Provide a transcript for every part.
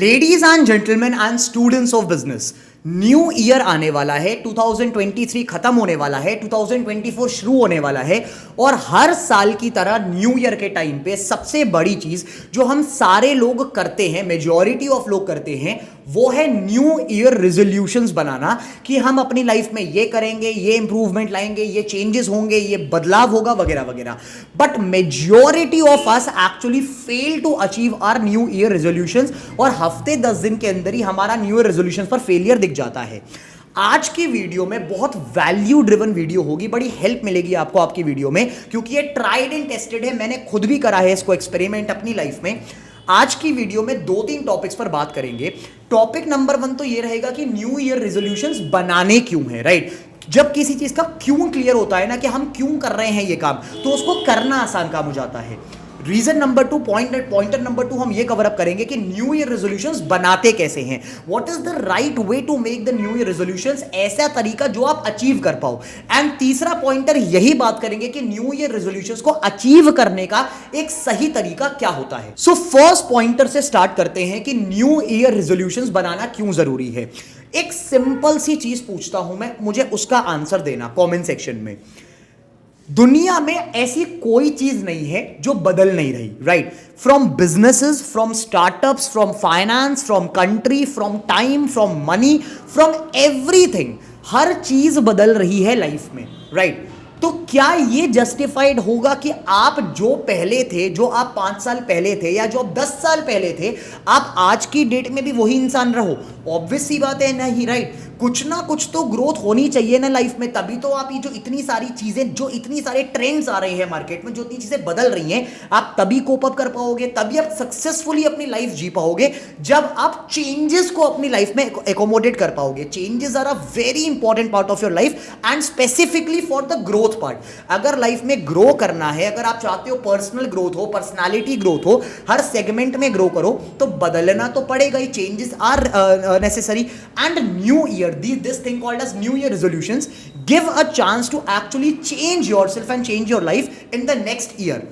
Ladies and gentleman and students of business, new year आने वाला है। 2023 खत्म होने वाला है, 2024 शुरू होने वाला है। और हर साल की तरह न्यू ईयर के टाइम पे सबसे बड़ी चीज जो हम सारे लोग करते हैं, मेजॉरिटी ऑफ लोग करते हैं, वो है न्यू ईयर रेजोल्यूशंस बनाना कि हम अपनी लाइफ में ये करेंगे, ये इंप्रूवमेंट लाएंगे, ये चेंजेस होंगे, ये बदलाव होगा वगैरह वगैरह। But majority of us actually fail to achieve our new year resolutions और हफ्ते 10 दिन के अंदर ही हमारा न्यू ईयर रेजोल्यूशंस पर फेलियर दिख जाता है। आज की वीडियो में बहुत वैल्यू ड्रिवन वीडियो होगी, बड़ी हेल्प मिलेगी आपको आपकी वीडियो में, क्योंकि ये ट्राइड एंड टेस्टेड है। मैंने खुद भी करा है इसको एक्सपेरिमेंट अपनी लाइफ में। आज की वीडियो में 2-3 टॉपिक्स पर बात करेंगे। टॉपिक नंबर 1 तो ये रहेगा कि न्यू ईयर रेजोल्यूशंस बनाने क्यों है, राइट। जब किसी चीज का क्यों क्लियर होता है ना, कि हम क्यों कर रहे हैं ये काम, तो उसको करना आसान काम हो जाता है। रीजन नंबर 2, पॉइंटर नंबर 2 हम ये कवर अप करेंगे कि न्यू ईयर रेजोल्यूशंस बनाते कैसे हैं। What is the right way to make the new year resolutions, ऐसा तरीका जो आप अचीव कर पाओ। एंड तीसरा पॉइंटर यही बात करेंगे कि न्यू ईयर रेजोल्यूशंस को अचीव करने का एक सही तरीका क्या होता है। सो फर्स्ट पॉइंटर से स्टार्ट करते हैं कि न्यू ईयर रेजोल्यूशंस बनाना क्यों जरूरी है। एक सिंपल सी चीज पूछता हूं मैं, मुझे उसका आंसर देना कमेंट सेक्शन में। दुनिया में ऐसी कोई चीज नहीं है जो बदल नहीं रही, right. From businesses, from startups, from finance, from country, from time, from money, from everything, हर चीज बदल रही है लाइफ में, राइट। तो क्या ये जस्टिफाइड होगा कि आप जो पहले थे, जो आप 5 साल पहले थे या जो आप 10 साल पहले थे, आप आज की डेट में भी वही इंसान रहो? ऑब्वियस सी बात है नहीं, राइट। कुछ ना कुछ तो ग्रोथ होनी चाहिए ना लाइफ में, तभी तो आप ये जो इतनी सारी चीजें, जो इतनी सारे ट्रेंड्स आ रहे हैं मार्केट में, जो इतनी चीजें बदल रही हैं, आप तभी कोप अप कर पाओगे, तभी आप सक्सेसफुली अपनी लाइफ जी पाओगे, जब आप चेंजेस को अपनी लाइफ में एकोमोडेट कर पाओगे। Changes are a very important part of your life and specifically for the growth part. अगर लाइफ में ग्रो करना है, अगर आप चाहते हो पर्सनल ग्रोथ हो, पर्सनैलिटी ग्रोथ हो, हर सेगमेंट में ग्रो करो, तो बदलना तो पड़ेगा ही। Changes are necessary and new year, this thing called as New Year resolutions give a chance to actually change yourself and change your life in the next year.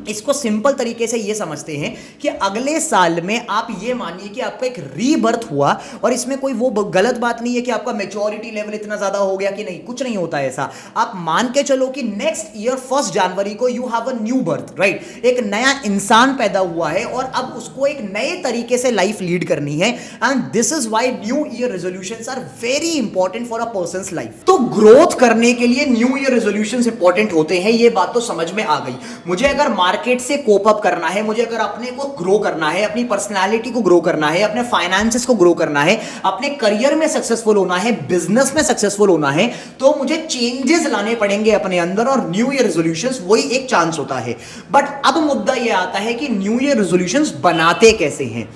इसको सिंपल तरीके से ये समझते हैं कि अगले साल में आप ये मानिए कि आपका एक रीबर्थ हुआ, और इसमें कोई वो गलत बात नहीं है कि आपका मैच्योरिटी लेवल इतना ज्यादा हो गया कि नहीं, कुछ नहीं होता है ऐसा। आप मान के चलो कि नेक्स्ट ईयर 1 जनवरी को you have a new birth, right. एक नया इंसान पैदा हुआ है और अब उसको एक नए तरीके से लाइफ लीड करनी है। And this is why new year resolutions are very important for a person's life. तो ग्रोथ करने के लिए न्यू ईयर रेजोल्यूशंस इंपॉर्टेंट होते हैं, ये बात तो समझ में आ गई। मुझे अगर मार्केट से कोप अप करना है, मुझे अगर अपने को ग्रो करना है, अपनी पर्सनालिटी को ग्रो करना है, अपने फाइनेंसेस को ग्रो करना है, अपने करियर में सक्सेसफुल होना है, बिजनेस में सक्सेसफुल होना है, तो मुझे चेंजेस लाने पड़ेंगे अपने अंदर, और न्यू ईयर रेजोल्यूशंस वही एक चांस होता है। बट अब मुद्दा यह आता है कि न्यू ईयर रेजोल्यूशंस बनाते कैसे हैं।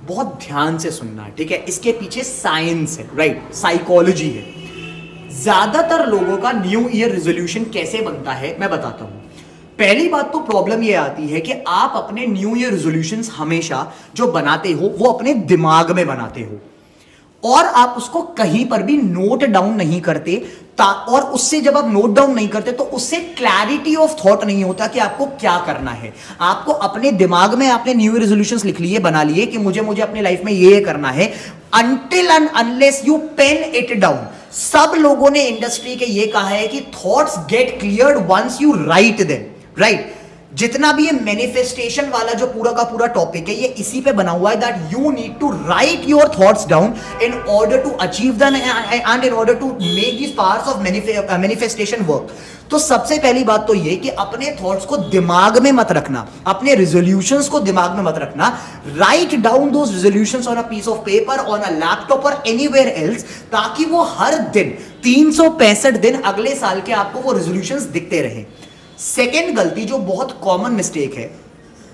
बहुत ध्यान से सुनना है, ठीक है। इसके पीछे साइंस है, राइट, साइकोलॉजी है। ज्यादातर लोगों का न्यू ईयर रेजोल्यूशन कैसे बनता है मैं बताता हूं। पहली बात तो प्रॉब्लम यह आती है कि आप अपने न्यू ईयर रेजोल्यूशंस हमेशा जो बनाते हो वो अपने दिमाग में बनाते हो, और आप उसको कहीं पर भी नोट डाउन नहीं करते। और उससे जब आप नोट डाउन नहीं करते तो उससे क्लैरिटी ऑफ थॉट नहीं होता कि आपको क्या करना है। आपको अपने दिमाग में आपने न्यू ईयर रेजोल्यूशंस लिख लिए, बना लिए कि मुझे अपने लाइफ में ये करना है, until and unless you pen it down. सब लोगों ने इंडस्ट्री के ये कहा है कि thoughts get cleared once you write them, right. जितना भी ये मैनिफेस्टेशन वाला जो पूरा का पूरा टॉपिक है, ये इसी पे बना हुआ है, that you need to write your thoughts down in order to achieve the end in order to make this parts of manifestation work. तो सबसे पहली बात तो ये कि अपने थॉट्स को दिमाग में मत रखना, अपने रेजोल्यूशंस को दिमाग में मत रखना। Write down those resolutions on a piece of paper, on a laptop और एनीवेयर एल्स, ताकि वो हर दिन 365 दिन अगले साल के आपको वो रेजोल्यूशंस दिखते रहे। सेकेंड गलती जो बहुत कॉमन मिस्टेक है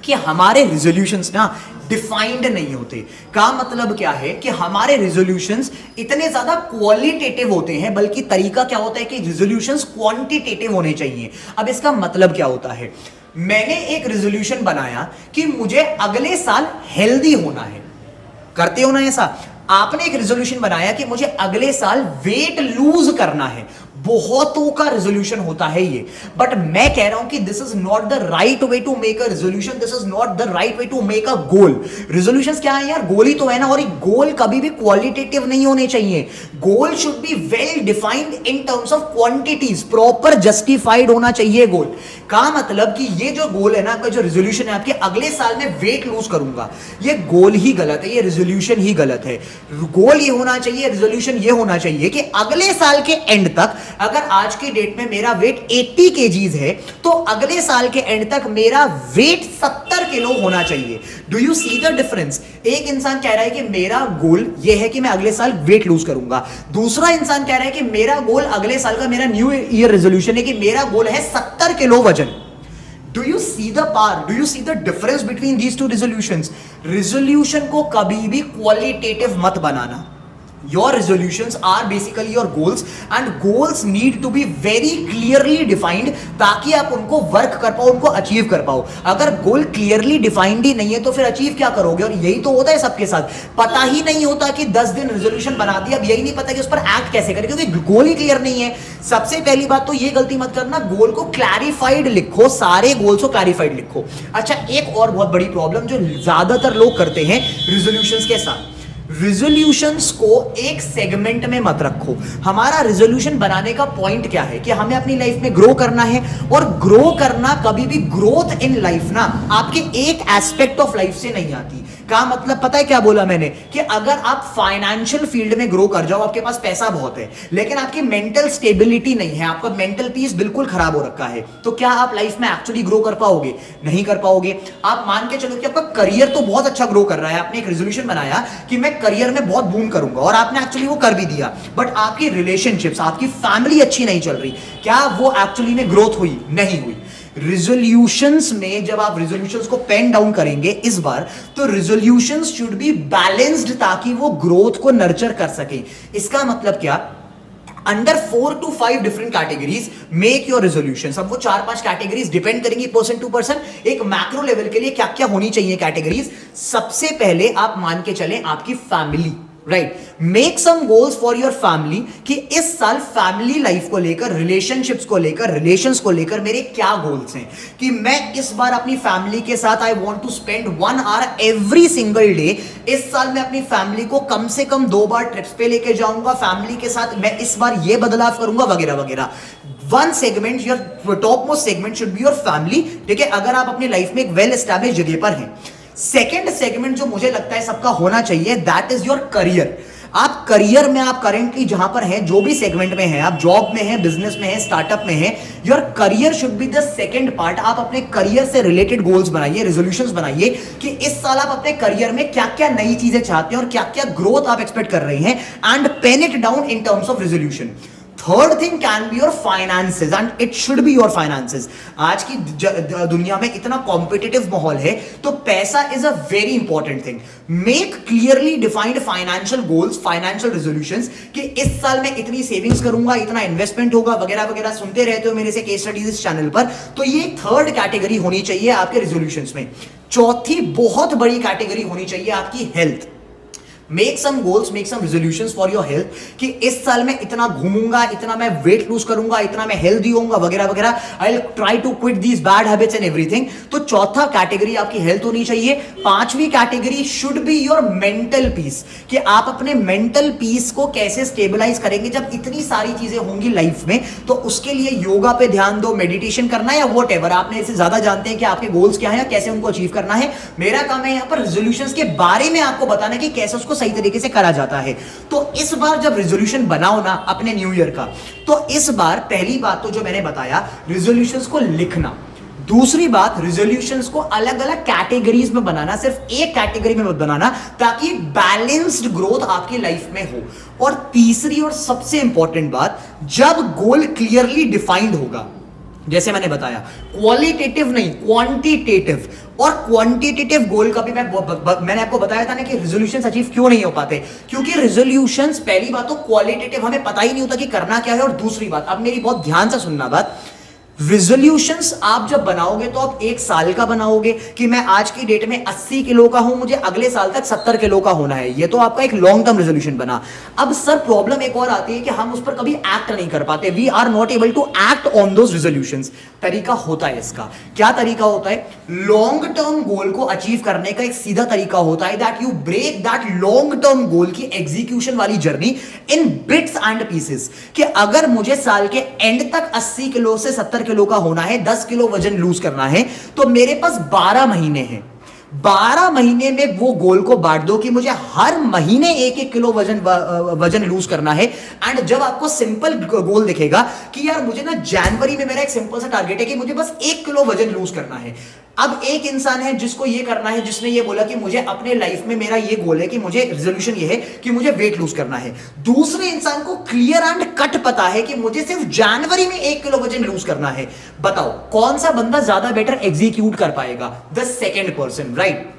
कि हमारे रेजोल्यूशंस ना डिफाइंड नहीं होते। का मतलब क्या है कि हमारे रेजोल्यूशंस इतने ज्यादा क्वालिटेटिव होते हैं, बल्कि तरीका क्या होता है कि रेजोल्यूशंस क्वांटिटेटिव होने चाहिए। अब इसका मतलब क्या होता है, मैंने एक रेजोल्यूशन बनाया कि मुझे अगले साल हेल्दी होना है। करते हो ना ऐसा? आपने एक रेजोल्यूशन बनाया कि मुझे अगले साल वेट लूज करना है। बहुतों का रेजोल्यूशन होता है ये, बट मैं कह रहा हूं कि this is not the right way to make a resolution, this is not the right way to make a goal. Resolutions क्या है यार, गोल ही तो है ना, और एक गोल कभी भी क्वालिटेटिव नहीं होने चाहिए। Goal should be well defined in terms of quantities, proper justified होना चाहिए गोल का। मतलब कि ये जो गोल है ना, आपका जो रेजोल्यूशन है आपके अगले साल में वेट लूज करूंगा, ये गोल ही गलत है, ये रेजोल्यूशन ही गलत है। गोल ये होना चाहिए, रेजोल्यूशन ये होना चाहिए कि अगले साल के एंड तक, अगर आज के डेट में मेरा वेट 80 केजीज है, तो अगले साल के एंड तक मेरा वेट 70 किलो होना चाहिए। Do you see the difference? एक इंसान कह रहा है कि मेरा गोल ये है कि मैं अगले साल वेट लूज करूंगा, दूसरा इंसान कह रहा है कि मेरा गोल अगले साल का, मेरा न्यू ईयर रेजोल्यूशन है कि मेरा गोल है 70 किलो वजन। Do you see the power? Do you see the difference between these two resolutions? Resolution को कभी भी qualitative मत बनाना। Your resolutions are basically your goals, and goals need to be very clearly defined ताकि आप उनको work कर पाओ, उनको अचीव कर पाओ। अगर गोल क्लियरली डिफाइंड ही नहीं है तो फिर अचीव क्या करोगे? और यही तो होता है सबके साथ, पता ही नहीं होता कि 10 दिन रेजोल्यूशन बना दिया, अब यही नहीं पता कि उस पर एक्ट कैसे करें, क्योंकि गोल ही क्लियर नहीं है। सबसे पहली बात तो ये गलती मत करना, गोल को क्लैरिफाइड लिखो, सारे गोल्स को क्लैरिफाइड लिखो। अच्छा, एक और बहुत बड़ी प्रॉब्लम जो ज्यादातर लोग करते हैं रेजोल्यूशंस के साथ, रिजोल्यूशंस को एक सेगमेंट में मत रखो। हमारा रिजोल्यूशन बनाने का पॉइंट क्या है कि हमें अपनी लाइफ में ग्रो करना है, और ग्रो करना कभी भी, ग्रोथ इन लाइफ ना आपके एक एस्पेक्ट ऑफ लाइफ से नहीं आती। का मतलब पता है क्या बोला मैंने, कि अगर आप फाइनेंशियल फील्ड में ग्रो कर जाओ, आपके पास पैसा बहुत है लेकिन आपकी मेंटल स्टेबिलिटी नहीं है, आपका मेंटल पीस बिल्कुल खराब हो रखा है, तो क्या आप लाइफ में एक्चुअली ग्रो कर पाओगे? नहीं कर पाओगे। आप मान के चलो कि आपका करियर तो बहुत अच्छा ग्रो कर रहा है, आपने एक रेजोल्यूशन बनाया कि मैं करियर में बहुत बूम करूंगा, और आपने एक्चुअली वो कर भी दिया, बट आपकी रिलेशनशिप्स, आपकी फैमिली अच्छी नहीं चल रही, क्या वो एक्चुअली में ग्रोथ हुई? नहीं हुई। रिजोल्यूशंस में जब आप रिजोल्यूशंस को पेन डाउन करेंगे इस बार, तो रिजोल्यूशंस शुड बी बैलेंस्ड ताकि वो ग्रोथ को नर्चर कर सके। इसका मतलब क्या, under 4 to 5 different categories make your resolutions. अब वो 4-5 कैटेगरीज डिपेंड करेंगी पर्सन टू पर्सन। एक मैक्रो लेवल के लिए क्या क्या होनी चाहिए कैटेगरीज? सबसे पहले आप मान के चलें आपकी family, right. Make some goals for your family कि इस साल फैमिली लाइफ को लेकर, रिलेशनशिप्स को लेकर, रिलेशंस को लेकर मेरे क्या गोल्स हैं, कि मैं इस बार अपनी फैमिली के साथ I want to spend 1 hour every single day. इस साल मैं अपनी फैमिली को कम से कम 2 बार ट्रिप्स पे लेके जाऊंगा, फैमिली के साथ मैं इस बार ये बदलाव करूंगा, वगैरह वगैरह। One segment, your top most segment should be your family, ठीक है, अगर आप अपनी लाइफ में एक वेल एस्टैब्लिश जगह पर हैं। सेकेंड सेगमेंट जो मुझे लगता है सबका होना चाहिए, दैट इज योर करियर। आप करियर में, आप करेंटली जहां पर हैं, जो भी सेगमेंट में हैं, आप जॉब में हैं, बिजनेस में हैं, स्टार्टअप में हैं, your career should be the second part. आप अपने करियर से रिलेटेड गोल्स बनाइए, रेजोल्यूशंस बनाइए कि इस साल आप अपने करियर में क्या क्या नई चीजें चाहते हैं और क्या क्या ग्रोथ आप एक्सपेक्ट कर रहे हैं, and pen it down in terms of resolution. Third thing can be your finances, and it should be your finances. आज की दुनिया में इतना कॉम्पिटिटिव माहौल है, तो पैसा is a very important thing. Make clearly defined financial goals, financial resolutions कि इस साल मैं इतनी सेविंग्स करूंगा, इतना इन्वेस्टमेंट होगा, वगैरह वगैरह। सुनते रहते हो मेरे से केस स्टडीज इस चैनल पर, तो ये थर्ड कैटेगरी होनी चाहिए आपके रेजोल्यूशंस में। चौथी बहुत बड़ी कैटेगरी होनी चाहिए आपकी health. Make some goals, make some resolutions for your health कि इस साल मैं इतना घूमूंगा, इतना मैं वेट लूज करूंगा, इतना मैं हेल्दी होऊंगा, वगैरह वगैरह। I will try to quit these bad habits and everything. तो चौथा कैटेगरी आपकी हेल्थ होनी चाहिए। पांचवी category should be your mental peace, कि आप अपने मेंटल पीस को कैसे स्टेबलाइज करेंगे जब इतनी सारी चीजें होंगी लाइफ में। तो उसके लिए योगा पे ध्यान दो, मेडिटेशन करना है, या वॉट एवर। आपने इससे ज्यादा जानते हैं कि आपके गोल्स क्या है या कैसे उनको अचीव करना है। मेरा काम है यहाँ पर रेजोल्यूशंस के बारे में आपको बताना कि कैसे उसको सही तरीके से करा जाता है। तो इस बार जब रेजोल्यूशन बनाओ ना अपने न्यू ईयर का, तो इस बार पहली बात तो जो मैंने बताया, रेजोल्यूशंस को लिखना। दूसरी बात, रेजोल्यूशंस को अलग अलग कैटेगरीज में बनाना, सिर्फ एक कैटेगरी में मत बनाना, ताकि बैलेंस्ड ग्रोथ आपकी लाइफ में हो। और तीसरी और सबसे इंपॉर्टेंट बात, जब गोल क्लियरली डिफाइंड होगा, जैसे मैंने बताया, क्वालिटेटिव नहीं क्वांटिटेटिव। और क्वांटिटेटिव गोल का भी मैंने आपको बताया था ना कि रेजोल्यूशंस अचीव क्यों नहीं हो पाते, क्योंकि रेजोल्यूशंस, पहली बात तो क्वालिटेटिव हमें पता ही नहीं होता कि करना क्या है, और दूसरी बात, अब मेरी बहुत ध्यान से सुनना बात, रिजोल्यूशंस आप जब बनाओगे तो आप एक साल का बनाओगे कि मैं आज की डेट में 80 किलो का हूं, मुझे अगले साल तक 70 किलो का होना है, ये तो आपका एक लॉन्ग टर्म रेजोल्यूशन बना। अब सर प्रॉब्लम एक और आती है कि हम उस पर कभी एक्ट नहीं कर पाते, we are not able to act on those resolutions. तरीका होता है इसका, क्या तरीका होता है? लॉन्ग टर्म गोल को अचीव करने का एक सीधा तरीका होता है that you break that long term goal की एग्जीक्यूशन वाली journey in bits and pieces. कि अगर मुझे साल के एंड तक 80 किलो से 70 किलो का होना है, 10 किलो वजन लूज करना है, तो मेरे पास 12 महीने हैं। 12 महीने में वो गोल को बांट दो कि मुझे हर महीने 1-1 किलो वजन लूज करना है। एंड जब आपको सिंपल गोल दिखेगा कि यार मुझे ना जनवरी में मेरा एक सिंपल सा टारगेट है कि मुझे बस 1 किलो वजन लूज करना है। अब एक इंसान है जिसको ये करना है, जिसने ये बोला कि मुझे अपने लाइफ में मेरा ये गोल है कि मुझे रिजोल्यूशन ये है कि मुझे वेट लूज करना है। दूसरे इंसान को क्लियर एंड कट पता है कि मुझे सिर्फ जनवरी में 1 किलो वजन लूज करना है। बताओ कौन सा बंदा ज्यादा बेटर एग्जीक्यूट कर पाएगा? The second person, right?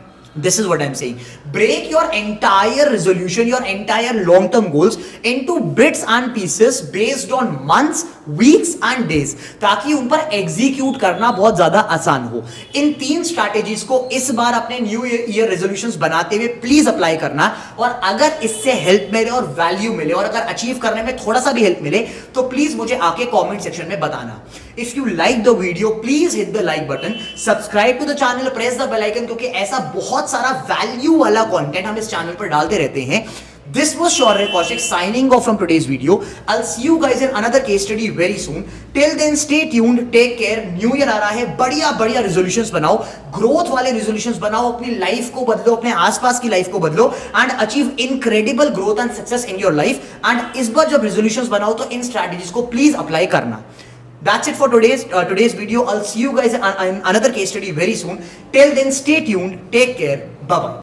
This is what I'm saying. Break your entire resolution, your entire long-term goals into bits and pieces based on months, weeks and days, ताकि उन पर एग्जीक्यूट करना बहुत ज्यादा आसान हो। इन 3 स्ट्रैटेजीज को इस बार अपने न्यू ईयर रेजोल्यूशंस बनाते हुए प्लीज अप्लाई करना। और अगर इससे हेल्प मिले और वैल्यू मिले और अगर अचीव करने में थोड़ा सा भी हेल्प मिले तो प्लीज मुझे आके कॉमेंट सेक्शन में बताना। If you like the video, please hit the like button, subscribe to the channel, press the bell icon, क्योंकि ऐसा बहुत सारा वैल्यू वाला कंटेंट हम इस चैनल पर डालते रहते हैं। This was Shaurya Kaushik signing off from today's video. I'll see you guys in another case study very soon. Till then, stay tuned, take care. New year आ रहा है, बढ़िया बढ़िया resolutions बनाओ, ग्रोथ वाले resolutions बनाओ, अपनी लाइफ को बदलो, अपने आसपास की लाइफ को बदलो and achieve incredible growth and success in your life. And इस बार जब resolutions बनाओ तो इन strategies को please apply करना। That's it for today's video. I'll see you guys in another case study very soon. Till then, stay tuned. Take care. Bye bye.